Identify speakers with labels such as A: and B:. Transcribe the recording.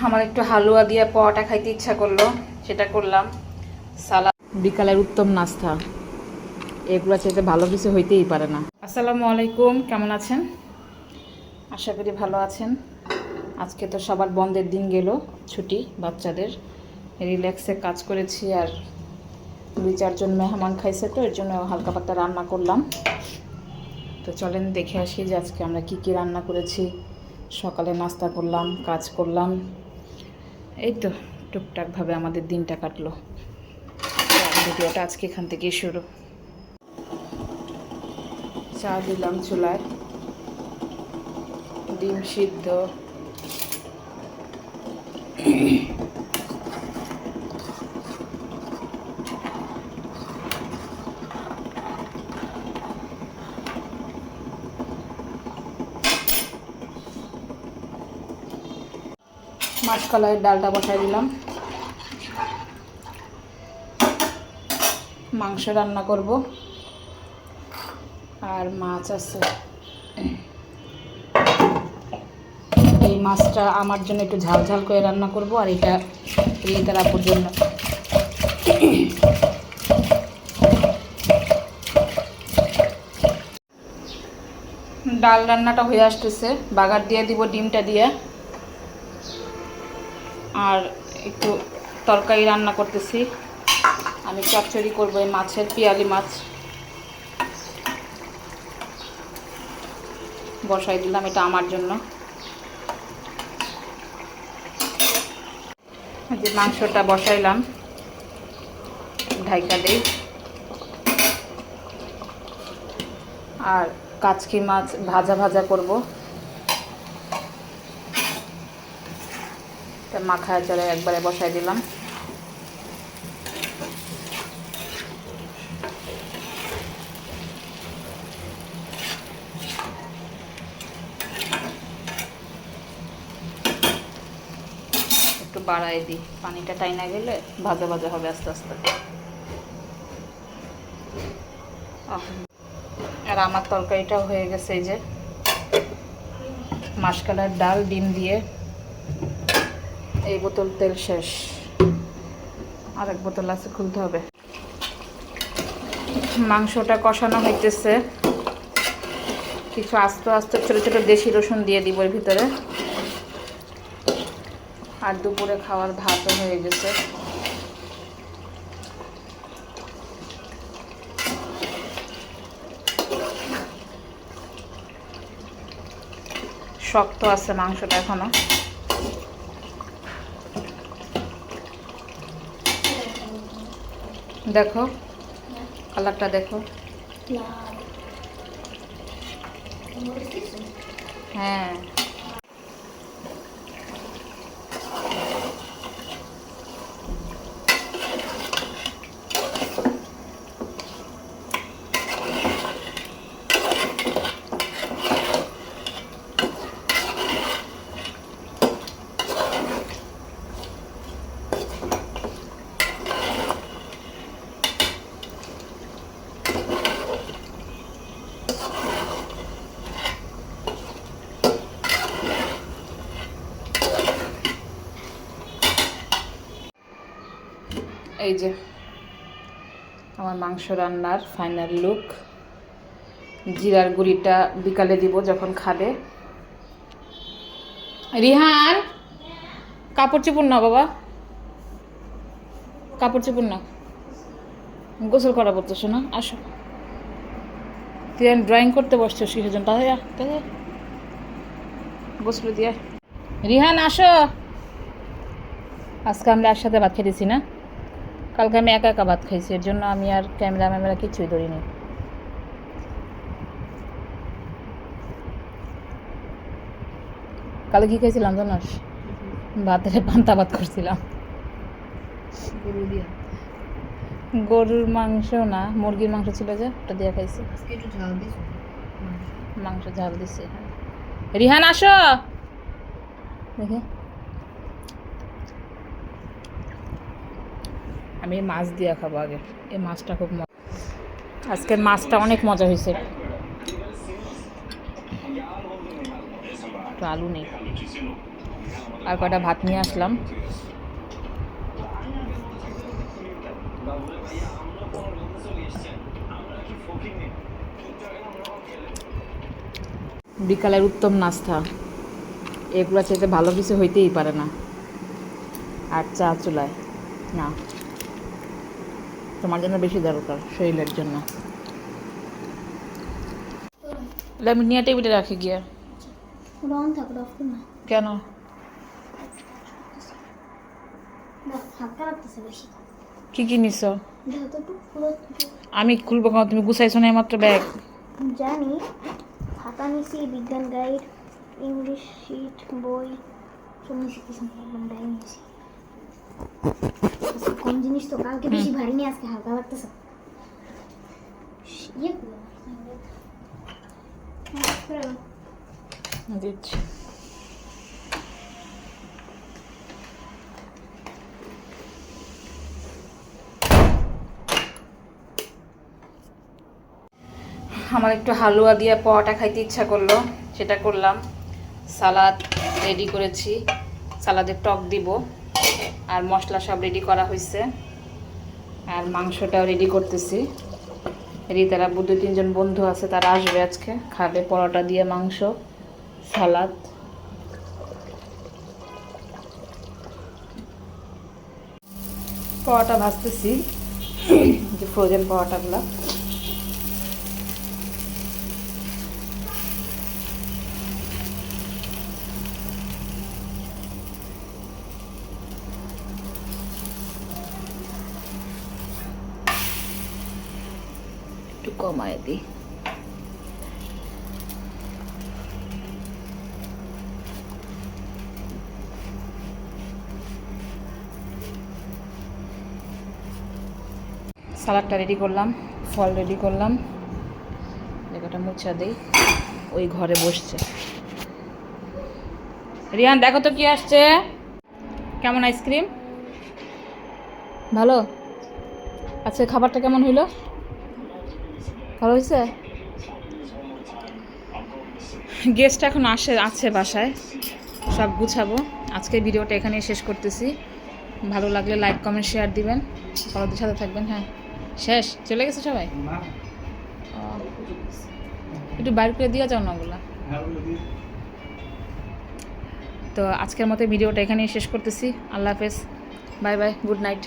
A: আমার একটু হালুয়া দিয়ে পরোটা খাইতে ইচ্ছা করলো, সেটা করলাম। সালাদ বিকালের উত্তম নাস্তা, এগুলো চাইতে ভালো কিছু হইতেই পারে না। আসসালামু আলাইকুম, কেমন আছেন? আশা করি ভালো আছেন। আজকে তো সবার বন্ধের দিন গেল, ছুটি বাচ্চাদের, রিল্যাক্সে কাজ করেছি। আর 2-4 জন মেহমান খাইছে, তো এর জন্য হালকা পাতলা রান্না করলাম। তো চলেন দেখে আসি যে আজকে আমরা কি কি রান্না করেছি। সকালে নাস্তা করলাম, কাজ করলাম, এই তো টুকটাকভাবে আমাদের দিনটা কাটলো। ভিডিওটা আজকে এখান থেকেই শুরু। চা দিলাম চুলায়, ডিম সিদ্ধ, মাসকলাইয়ের ডালটা বসাই দিলাম। মাংস রান্না করব, আর মাছ আছে। এই মাছটা আমার জন্য একটু ঝাল ঝাল করে রান্না করব, আর এটা রিতার আপুর জন্য। ডাল রান্নাটা হয়ে আসতেছে, বাগার দিয়ে দিব ডিমটা দিয়ে। আর একটু তরকারি রান্না করতেছি, আমি চচ্চড়ি করবো এই মাছের, পিয়ালি মাছ বসাই দিলাম, এটা আমার জন্য। যে মাংসটা বসাইলাম, ঢাইকা দেই। আর কাচকি মাছ ভাজা ভাজা করব, মাখায় চলে একবারে বসাই দিলাম। একটু বাড়াই দিই, পানিটা টাইনা গেলে ভাজা ভাজা হবে আস্তে আস্তে। আর আমার তরকারিটাও হয়ে গেছে, এই যে মাসকলাইয়ের ডাল ডিম দিয়ে। এই বোতল তেল শেষ, আর এক বোতল আছে, খুলতে হবে। মাংসটা কষানো হইতেছে, কিছু আস্তে আস্তে ছোটো ছোটো দেশি রসুন দিয়ে দিব এর ভিতরে। আর দুপুরে খাওয়ার ভাতও হয়ে গেছে। শক্ত আছে মাংসটা এখনো। দেখো কালারটা দেখো। হ্যাঁ, এই যে আমার মাংস রান্নার ফাইনাল লুক। জিরার গুঁড়িটা বিকালে দিব যখন খাবে। রিহান, কাপড় চোপড় না বাবা, কাপড় চোপড় না, গোসল করা পড়তেছো না, আসো। তুই ড্রয়িং করতে বসছো সেজন, তাহলে গোসল দিয়ে। রিহান আসো, আজকে আমরা একসাথে ভাত খেতেছি না, কালকে আমি একা একা ভাত খাইছি, এর জন্য আমি আর ক্যামেরা কিছুই ধরিনি। কালকে কী খাইছিলাম জানাস? ভাতের পান্তা ভাত করছিলাম, গরুর মাংস না, মুরগির মাংস ছিল, যে ওটা দিয়ে খাইছি। মাংস ঝাল দিছে। রিহান আসো, দেখে আমি মাছ দিয়ে খাবো আগে। এই মাছটা খুব আজকের মাছটা অনেক মজা হয়েছে। একটু আলু নেই, আর কয়টা ভাত নিয়ে আসলাম। বিকালের উত্তম নাস্তা, এগুলো চাইতে ভালো কিছু হইতেই পারে না। আর চা চুলায় না, তোমার জন্য বেশি দরকার, শরীরের জন্য। আমি নিয়ে টেবিলে রাখি গিয়ে। কেন? কি কি নিছ? আমি খুলবো কেন? তুমি গুছাইছো না মাত্র ব্যাগ।
B: জানি, খাতা নিছি, বিজ্ঞান গাইড, ইংলিশ শিট, বই সব নিছি। কিছু ডাই নিছি। কম জিনিস তো, কালকে বেশি ভারী নিয়ে আজকে হালকা লাগতেছে।
A: দিচ্ছি। আমার একটু হালুয়া দিয়ে পরোটা খাইতে ইচ্ছা করলো, সেটা করলাম। সালাদ রেডি করেছি, সালাদের টক দিব, আর মশলা সব রেডি করা হয়েছে। আর মাংসটাও রেডি করতেছি। রিতার আব্বু 2-3 জন বন্ধু আছে, তারা আসবে আজকে, খাবে পরোটা দিয়ে মাংস, সালাদ। পরোটা ভাজতেছি, যে ফ্রোজেন পরোটাগুলো। একটু কমায় দিই। সালাডটা রেডি করলাম, ফল রেডি করলাম, জায়গাটা মুছা দিই। ওই ঘরে বসছে। রিয়ান দেখো তো কি আসছে। কেমন আইসক্রিম? ভালো? আচ্ছা, খাবারটা কেমন হইলো? ভালো হয়েছে? গেস্ট এখন আছে বাসায়, সব গুছাবো। আজকের ভিডিওটা এখানেই শেষ করতেছি। ভালো লাগলে লাইক কমেন্ট শেয়ার দিবেন, সবার সাথে থাকবেন। হ্যাঁ, শেষ, চলে গেছে সবাই। একটু বাইর করে দিয়ে যাও না ওগুলা। তো আজকের মতো ভিডিওটা এখানেই শেষ করতেছি। আল্লাহ হাফেজ, বাই বাই, গুড নাইট।